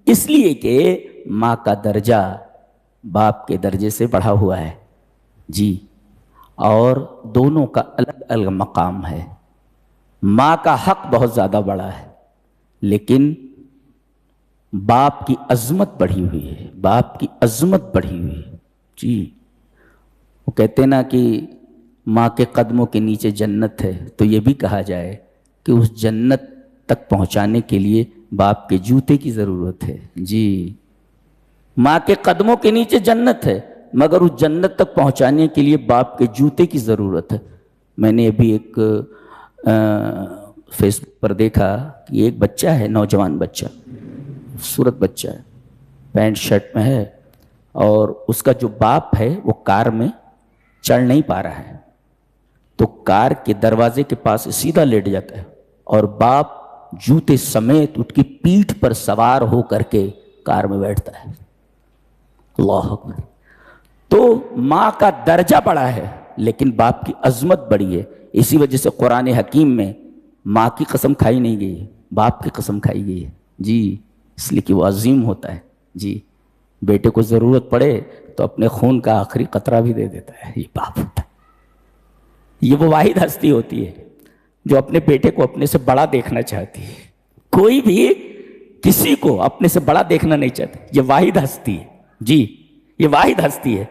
اس لیے کہ ماں کا درجہ باپ کے درجے سے بڑھا ہوا ہے جی، اور دونوں کا الگ الگ مقام ہے۔ ماں کا حق بہت زیادہ بڑا ہے، لیکن باپ کی عظمت بڑھی ہوئی ہے، باپ کی عظمت بڑھی ہوئی ہے جی۔ وہ کہتے نا کہ ماں کے قدموں کے نیچے جنت ہے، تو یہ بھی کہا جائے کہ اس جنت تک پہنچانے کے لیے باپ کے جوتے کی ضرورت ہے جی۔ ماں کے قدموں کے نیچے جنت ہے، مگر اس جنت تک پہنچانے کے لیے باپ کے جوتے کی ضرورت ہے۔ میں نے ابھی ایک فیس بک پر دیکھا کہ ایک بچہ ہے، نوجوان بچہ، خوبصورت بچہ ہے، پینٹ شرٹ میں ہے، اور اس کا جو باپ ہے وہ کار میں چڑھ نہیں پا رہا ہے، تو کار کے دروازے کے پاس سیدھا لیٹ جاتا ہے، اور باپ جوتے سمیت اس کی پیٹھ پر سوار ہو کر کے کار میں بیٹھتا ہے۔ اللہ اکبر۔ تو ماں کا درجہ بڑا ہے لیکن باپ کی عظمت بڑی ہے، اسی وجہ سے قرآن حکیم میں ماں کی قسم کھائی نہیں گئی ہے، باپ کی قسم کھائی گئی ہے جی، اس لیے کہ وہ عظیم ہوتا ہے جی۔ بیٹے کو ضرورت پڑے تو اپنے خون کا آخری قطرہ بھی دے دیتا ہے، یہ باپ ہوتا ہے۔ یہ وہ واحد ہستی ہوتی ہے جو اپنے بیٹے کو اپنے سے بڑا دیکھنا چاہتی ہے۔ کوئی بھی کسی کو اپنے سے بڑا دیکھنا نہیں چاہتا، یہ واحد ہستی ہے جی، یہ واحد ہستی ہے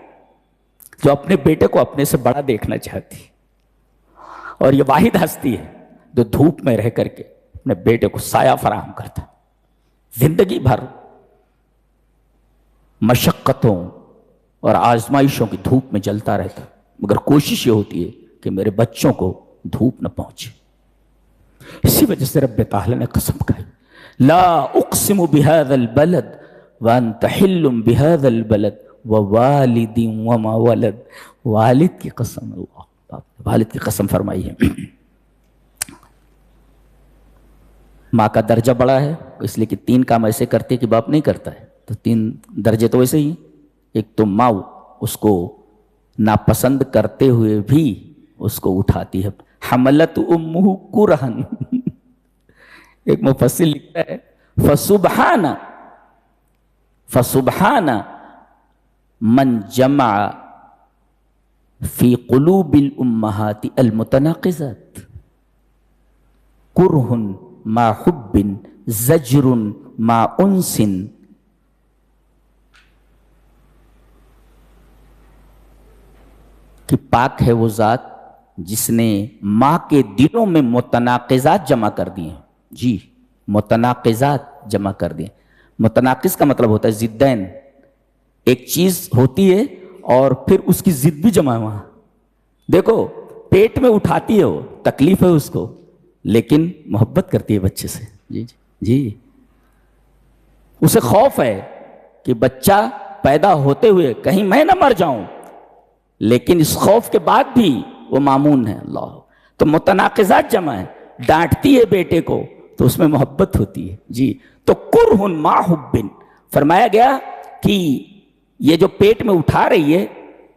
جو اپنے بیٹے کو اپنے سے بڑا دیکھنا چاہتی ہے، اور یہ واحد ہستی ہے جو دھوپ میں رہ کر کے اپنے بیٹے کو سایہ فراہم کرتا ہے۔ زندگی بھر مشقتوں اور آزمائشوں کی دھوپ میں جلتا رہتا، مگر کوشش یہ ہوتی ہے کہ میرے بچوں کو دھوپ نہ پہنچے۔ اسی وجہ سے رب تعالی نے قسم کھائی، لا اقسم بهذا البلد وانت حل بهذا البلد ووالد وما ولد۔ والد کی قسم، اللہ والد کی قسم فرمائی ہے۔ ماں کا درجہ بڑا ہے اس لیے کہ 3 کام ایسے کرتے کہ باپ نہیں کرتا ہے، تو 3 درجے تو ویسے ہی۔ ایک تو ماں اس کو ناپسند کرتے ہوئے بھی اس کو اٹھاتی ہے، حملت امہ کرہن۔ ایک مفسر لکھتا ہے فسبحان من جمع فی قلوب الامہات المتناقضات، کرہ ما حب زجر ما انس۔ کہ پاک ہے وہ ذات جس نے ماں کے دلوں میں متناقضات جمع کر دیے ہیں جی، متناقضات جمع کر دیے۔ متناقض کا مطلب ہوتا ہے ضدین، ایک چیز ہوتی ہے اور پھر اس کی ضد بھی جمع ہوا۔ دیکھو پیٹ میں اٹھاتی ہے، وہ تکلیف ہے اس کو، لیکن محبت کرتی ہے بچے سے جی جی۔ اسے خوف ہے کہ بچہ پیدا ہوتے ہوئے کہیں میں نہ مر جاؤں، لیکن اس خوف کے بعد بھی وہ مامون ہے۔ اللہ، تو متناقضات جمع ہے۔ ڈانٹتی ہے بیٹے کو تو اس میں محبت ہوتی ہے جی۔ تو کرہ ما حب، فرمایا گیا کہ یہ جو پیٹ میں اٹھا رہی ہے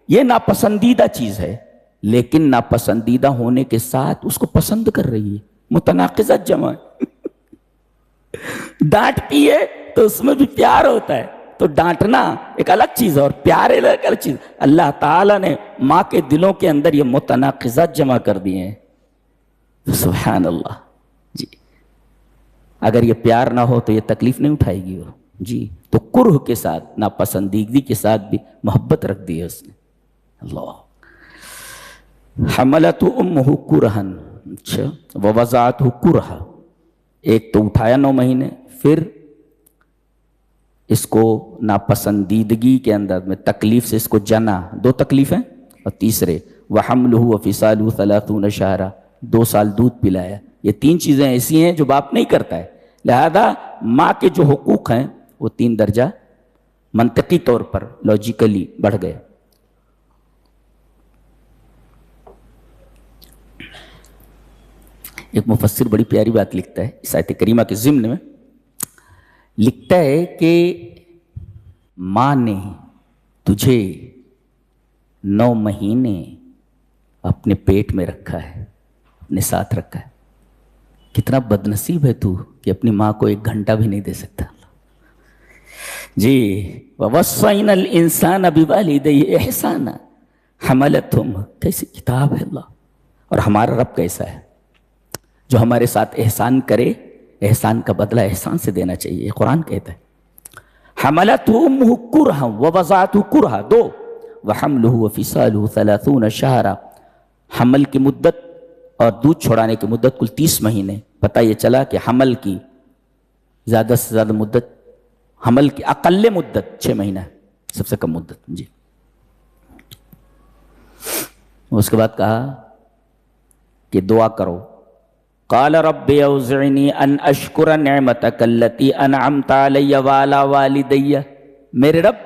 یہ ناپسندیدہ چیز ہے، لیکن ناپسندیدہ ہونے کے ساتھ اس کو پسند کر رہی ہے۔ متناقضات جمع ہے۔ ڈانٹتی ہے تو اس میں بھی پیار ہوتا ہے، تو ڈانٹنا ایک الگ چیز ہے اور پیار ایک الگ چیز۔ اللہ تعالیٰ نے ماں کے دلوں کے اندر یہ متناقضات جمع کر دیے ہیں، سبحان اللہ جی۔ اگر یہ پیار نہ ہو تو یہ تکلیف نہیں اٹھائے گی وہ جی۔ تو کرہ کے ساتھ، ناپسندیدگی کے ساتھ بھی محبت رکھ دی ہے اس نے۔ اللہ، حملت امہ کرہن، اچھا، ووضعتہ کرہا، ایک تو اٹھایا 9 مہینے، پھر اس کو ناپسندیدگی کے اندر میں تکلیف سے اس کو جنا، 2 تکلیفیں، اور تیسرے وحملہ وفصالہ 30 شہرا، 2 سال دودھ پلایا۔ یہ 3 چیزیں ایسی ہیں جو باپ نہیں کرتا ہے، لہذا ماں کے جو حقوق ہیں وہ 3 درجہ منطقی طور پر لاجیکلی بڑھ گئے۔ ایک مفسر بڑی پیاری بات لکھتا ہے اس آیت کریمہ کے ضمن میں، لکھتا ہے کہ ماں نے تجھے 9 مہینے اپنے پیٹ میں رکھا ہے، اپنے ساتھ رکھا ہے۔ کتنا بد نصیب ہے تو کہ اپنی ماں کو 1 گھنٹہ بھی نہیں دے سکتا۔ جی وَوَصَّيْنَا الْإِنسَانَ بِوَالِدَيْهِ إِحْسَانًا حَمَلَتْهُ، کیسی کتاب ہے اللہ. اور ہمارا رب کیسا ہے جو ہمارے ساتھ احسان کرے، احسان کا بدلہ احسان سے دینا چاہیے. قرآن کہتا ہے حَمَلَتْهُ أُمُّهُ كُرْهًا وَوَضَعَتْهُ كُرْهًا، دو وَحَمْلُهُ وَفِصَالُهُ 30 شهرًا، حمل کی مدت اور دودھ چھوڑانے کی مدت کل 30 مہینے. پتہ یہ چلا کہ حمل کی زیادہ سے زیادہ مدت، حمل کی اقل مدت 6 مہینہ ہے، سب سے کم مدت. جی اس کے بعد کہا کہ دعا کرو. قال رب اوزعنی ان اشکر نعمتک التی انعمت علی وعلی والدی، میرے رب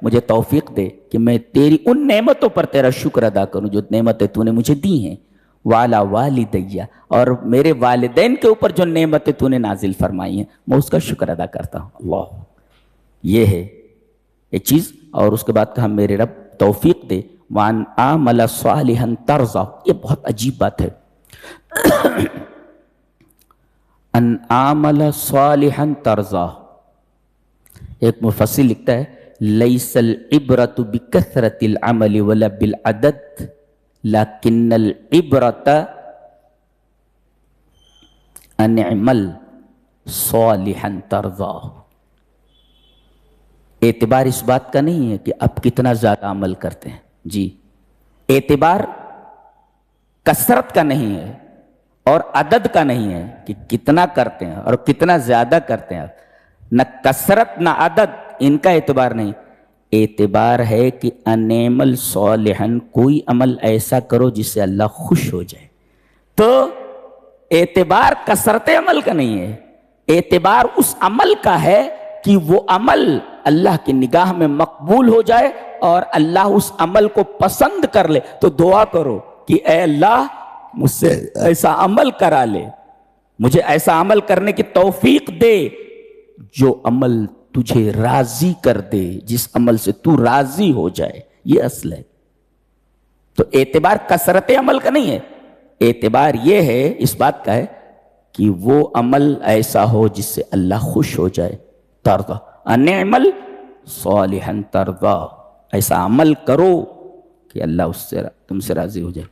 مجھے توفیق دے کہ میں تیری ان نعمتوں پر تیرا شکر ادا کروں جو نعمتیں تو نے مجھے دی ہیں، وعلی والدی، اور میرے والدین کے اوپر جو نعمتیں تو نے نازل فرمائی ہیں میں اس کا شکر ادا کرتا ہوں. اللہ، یہ ہے ایک چیز. اور اس کے بعد کہا میرے رب توفیق دے وان عمل صالحا ترضا. یہ بہت عجیب بات ہے. ان عمل صالحا ترضا، ایک مفسر لکھتا ہے لیس العبرۃ بکثرۃ العمل ولا بالعدد لیکن العبرۃ ان اعمل صالحا ترضا. اعتبار اس بات کا نہیں ہے کہ اب کتنا زیادہ عمل کرتے ہیں. جی اعتبار کثرت کا نہیں ہے اور عدد کا نہیں ہے کہ کتنا کرتے ہیں اور کتنا زیادہ کرتے ہیں. نہ کثرت نہ عدد، ان کا اعتبار نہیں. اعتبار ہے کہ انعمل صالحا، کوئی عمل ایسا کرو جس سے اللہ خوش ہو جائے. تو اعتبار کثرت عمل کا نہیں ہے، اعتبار اس عمل کا ہے کہ وہ عمل اللہ کی نگاہ میں مقبول ہو جائے اور اللہ اس عمل کو پسند کر لے. تو دعا کرو کہ اے اللہ مجھ سے ایسا عمل کرا لے، مجھے ایسا عمل کرنے کی توفیق دے جو عمل تجھے راضی کر دے، جس عمل سے تو راضی ہو جائے. یہ اصل ہے. تو اعتبار کثرت عمل کا نہیں ہے، اعتبار یہ ہے، اس بات کا ہے کہ وہ عمل ایسا ہو جس سے اللہ خوش ہو جائے. ترضا ان اعمل صالحا ترضا، ایسا عمل کرو کہ اللہ اس سے تم سے راضی ہو جائے.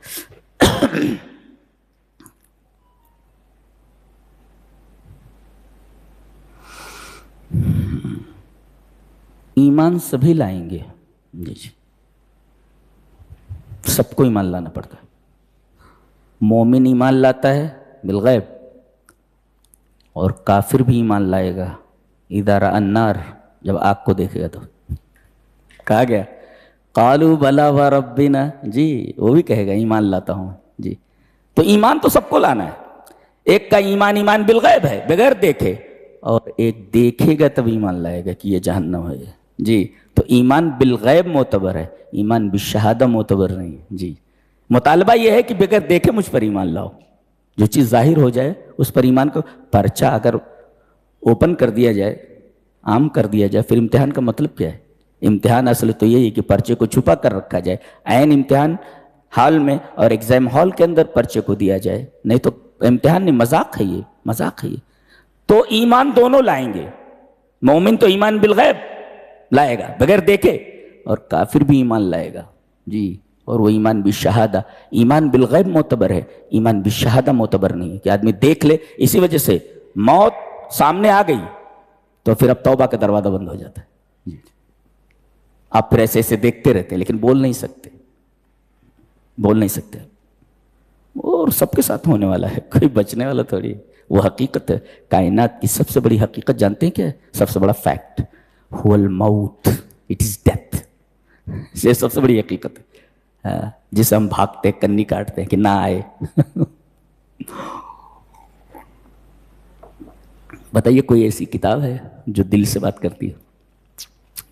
ایمان سبھی لائیں گے. جی جی سب کو ایمان لانا پڑتا ہے. مومن ایمان لاتا ہے بالغیب، اور کافر بھی ایمان لائے گا اذا رأى النار، جب آگ کو دیکھے گا. تو کہا گیا قالوا بلا وربنا، جی وہ بھی کہے گا ایمان لاتا ہوں. جی تو ایمان تو سب کو لانا ہے. ایک کا ایمان بالغیب ہے بغیر دیکھے، اور ایک دیکھے گا تب ایمان لائے گا کہ یہ جہنم ہے. جی تو ایمان بالغیب معتبر ہے، ایمان بالشہادہ معتبر نہیں. جی مطالبہ یہ ہے کہ بغیر دیکھے مجھ پر ایمان لاؤ. جو چیز ظاہر ہو جائے اس پر ایمان کو. پرچہ اگر اوپن کر دیا جائے، عام کر دیا جائے، پھر امتحان کا مطلب کیا ہے؟ امتحان اصل تو یہی ہے کہ پرچے کو چھپا کر رکھا جائے، عین امتحان ہال میں اور ایگزام ہال کے اندر پرچے کو دیا جائے. نہیں تو امتحان نہیں، مذاق ہے، یہ مذاق ہے یہ. تو ایمان دونوں لائیں گے. مومن تو ایمان بالغیب لائے گا بغیر دیکھے، اور کافر بھی ایمان لائے گا. جی اور وہ ایمان بالشہادہ، ایمان بالغیب معتبر ہے، ایمان بالشہادہ معتبر نہیں ہے کہ آدمی دیکھ لے. اسی وجہ سے موت سامنے آ گئی تو پھر اب توبہ کا دروازہ بند ہو جاتا ہے. جی آپ پھر ایسے ایسے دیکھتے رہتے لیکن بول نہیں سکتے، بول نہیں سکتے. اور سب کے ساتھ ہونے والا ہے، کوئی بچنے والا تھوڑی. وہ حقیقت ہے. کائنات کی سب سے بڑی حقیقت جانتے ہیں کیا ہے؟ سب سے بڑا فیکٹ هو الموت، اٹ از ڈیتھ. یہ سب سے بڑی حقیقت ہے جسے ہم بھاگتے کنی کاٹتے ہیں کہ نہ آئے. بتائیے کوئی ایسی کتاب ہے جو دل سے بات کرتی ہے؟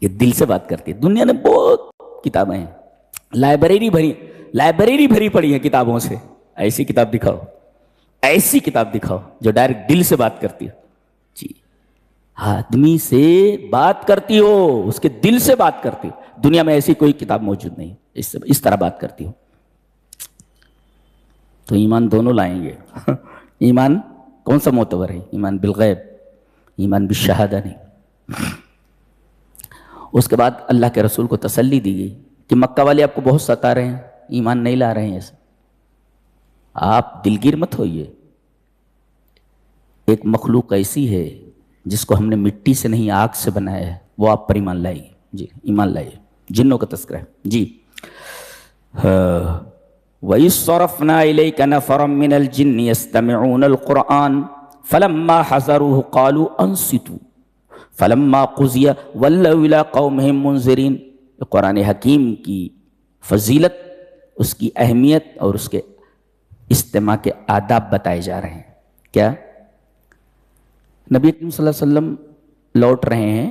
یہ دل سے بات کرتی ہے. دنیا میں بہت کتابیں ہیں، لائبریری بھری پڑی ہیں کتابوں سے. ایسی کتاب دکھاؤ، ایسی کتاب دکھاؤ جو ڈائریکٹ دل سے بات کرتی ہے. جی آدمی سے بات کرتی ہو، اس کے دل سے بات کرتی ہو. دنیا میں ایسی کوئی کتاب موجود نہیں اس طرح بات کرتی ہو. تو ایمان دونوں لائیں گے. ایمان کون سا معتبر ہے؟ ایمان بالغیب، ایمان بالشہادہ نہیں. اس کے بعد اللہ کے رسول کو تسلی دی گئی کہ مکہ والے آپ کو بہت ستا رہے ہیں، ایمان نہیں لا رہے ہیں، ایسے آپ دلگیر مت ہوئیے، ایک مخلوق ایسی ہے جس کو ہم نے مٹی سے نہیں آگ سے بنایا ہے، وہ آپ پر ایمان لائیے۔ جی ایمان لائیے۔ جنوں کا تذکرہ ہے جی۔ وَإِذْ صَرَفْنَا إِلَيْكَ نَفَرًا مِّنَ الْجِنِّ يَسْتَمِعُونَ الْقُرْآنَ فَلَمَّا حَضَرُوهُ قَالُوا أَنصِتُوا فَلَمَّا قُضِيَ وَلَّوْا إِلَىٰ قَوْمِهِمْ مُنذِرِينَ۔ قرآن حکیم کی فضیلت، اس کی اہمیت اور اس کے استماع کے آداب بتائے جا رہے ہیں۔ کیا؟ نبی کریم صلی اللہ علیہ وسلم لوٹ رہے ہیں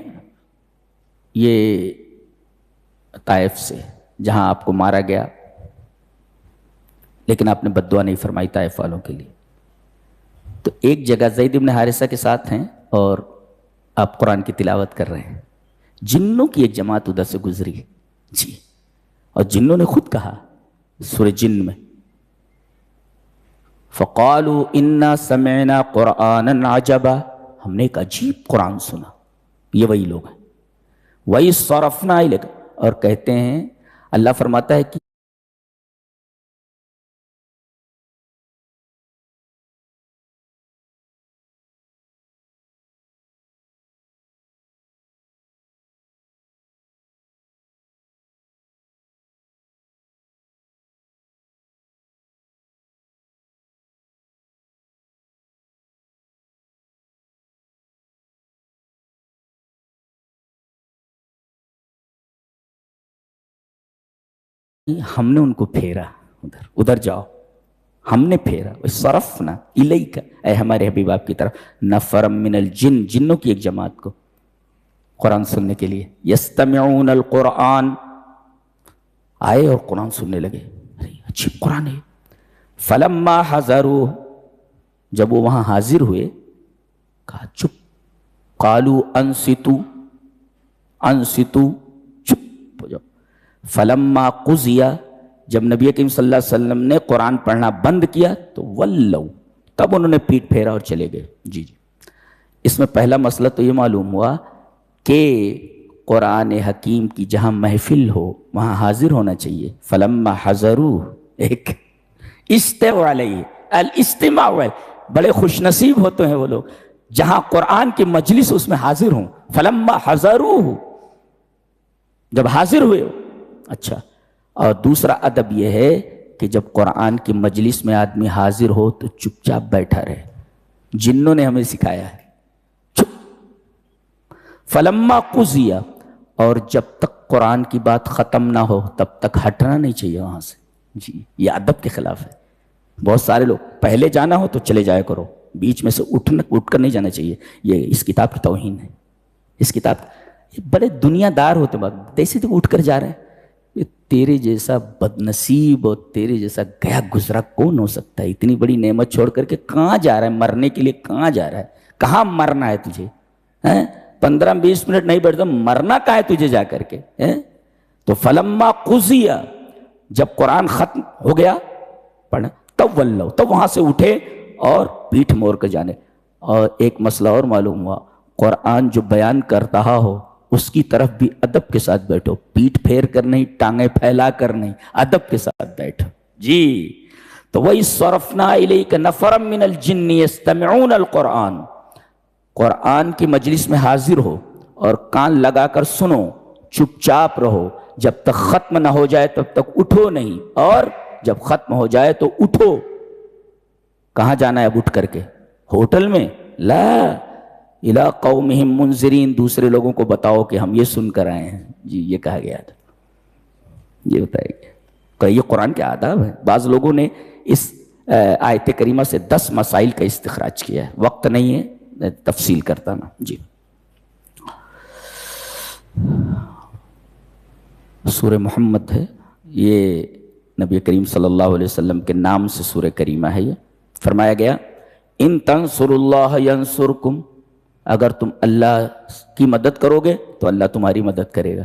یہ طائف سے جہاں آپ کو مارا گیا، لیکن آپ نے بد دعا نہیں فرمائی طائف والوں کے لیے۔ تو ایک جگہ زید بن حارثہ کے ساتھ ہیں اور آپ قرآن کی تلاوت کر رہے ہیں، جنوں کی ایک جماعت ادھر سے گزری جی، اور جنوں نے خود کہا سورہ جن میں فَقَالُوا إِنَّا سَمِعْنَا قُرْآنًا عَجَبًا، ہم نے ایک عجیب قرآن سنا۔ یہ وہی لوگ ہیں۔ وَإِذْ صَرَفْنَا إِلَيْكَ، اور کہتے ہیں اللہ فرماتا ہے کہ ہم نے ان کو پھیرا، ادھر جاؤ، ہم نے پھیرا۔ صرفنا الیک، اے ہمارے حبیب آپ کی طرف، نفر من الجن، جنوں کی ایک جماعت کو قرآن سننے کے لیے، یستمعون القرآن، آئے اور قرآن سننے لگے، عجیب قرآن ہے۔ فلما حضروا، جب وہ وہاں حاضر ہوئے، کہا چپ، قالوا انصتوا، انصتوا، چپ ہو جاؤ۔ فلما قضی، جب نبی کریم صلی اللہ علیہ وسلم نے قرآن پڑھنا بند کیا تو ولوا، تب انہوں نے پیٹ پھیرا اور چلے گئے۔ جی جی، اس میں پہلا مسئلہ تو یہ معلوم ہوا کہ قرآن حکیم کی جہاں محفل ہو وہاں حاضر ہونا چاہیے۔ فلما حضروا، ایک استماع علیہ، الاستماع، بڑے خوش نصیب ہوتے ہیں وہ لوگ جہاں قرآن کی مجلس اس میں حاضر ہوں۔ فلما حضروا، جب حاضر ہوئے۔ اچھا، اور دوسرا ادب یہ ہے کہ جب قرآن کی مجلس میں آدمی حاضر ہو تو چپ چاپ بیٹھا رہے، جنوں نے ہمیں سکھایا ہے چپ۔ فلما قضی، اور جب تک قرآن کی بات ختم نہ ہو تب تک ہٹنا نہیں چاہیے وہاں سے۔ جی، یہ ادب کے خلاف ہے۔ بہت سارے لوگ پہلے جانا ہو تو چلے جایا کرو، بیچ میں سے اٹھ کر نہیں جانا چاہیے، یہ اس کتاب کی توہین ہے۔ اس کتاب بڑے دنیا دار ہوتے وقت جیسے تو اٹھ کر جا رہے ہیں، تیرے جیسا بد نصیب اور تیرے جیسا گیا گزرا کون ہو سکتا ہے؟ اتنی بڑی نعمت چھوڑ کر کے کہاں جا رہا ہے؟ مرنے کے لیے کہاں جا رہا ہے؟ کہاں مرنا ہے تجھے؟ 15-20 منٹ نہیں بیٹھتا، مرنا کہاں ہے تجھے جا کر کے؟ تو فلما قضی، جب قرآن ختم ہو گیا پڑھنا، تب ولو، تب وہاں سے اٹھے اور پیٹھ موڑ کر جانے۔ اور ایک مسئلہ اور معلوم ہوا، قرآن جو بیان کر رہا ہو اس کی طرف بھی ادب کے ساتھ بیٹھو، پیٹ پھیر کر نہیں، ٹانگیں پھیلا کر نہیں، ادب کے ساتھ بیٹھو جی۔ تو وَإِذْ صَرَفْنَا إِلَيْكَ نَفَرًا مِّنَ الْجِنِّ يَسْتَمِعُونَ الْقُرْآنَ، قرآن کی مجلس میں حاضر ہو اور کان لگا کر سنو، چپ چاپ رہو، جب تک ختم نہ ہو جائے تب تک اٹھو نہیں، اور جب ختم ہو جائے تو اٹھو۔ کہاں جانا ہے اب اٹھ کر کے؟ ہوٹل میں؟ لا، اِلیٰ قومہم منذرین، دوسرے لوگوں کو بتاؤ کہ ہم یہ سن کر آئے ہیں۔ جی، یہ کہا گیا تھا، یہ بتایا گیا کہ یہ قرآن کے آداب ہیں۔ بعض لوگوں نے اس آیت کریمہ سے 10 مسائل کا استخراج کیا ہے، وقت نہیں ہے تفصیل کرتا نا جی۔ سورہ محمد ہے یہ، نبی کریم صلی اللہ علیہ وسلم کے نام سے سورہ کریمہ ہے۔ یہ فرمایا گیا ان تنصروا اللہ ینصرکم، اگر تم اللہ کی مدد کرو گے تو اللہ تمہاری مدد کرے گا۔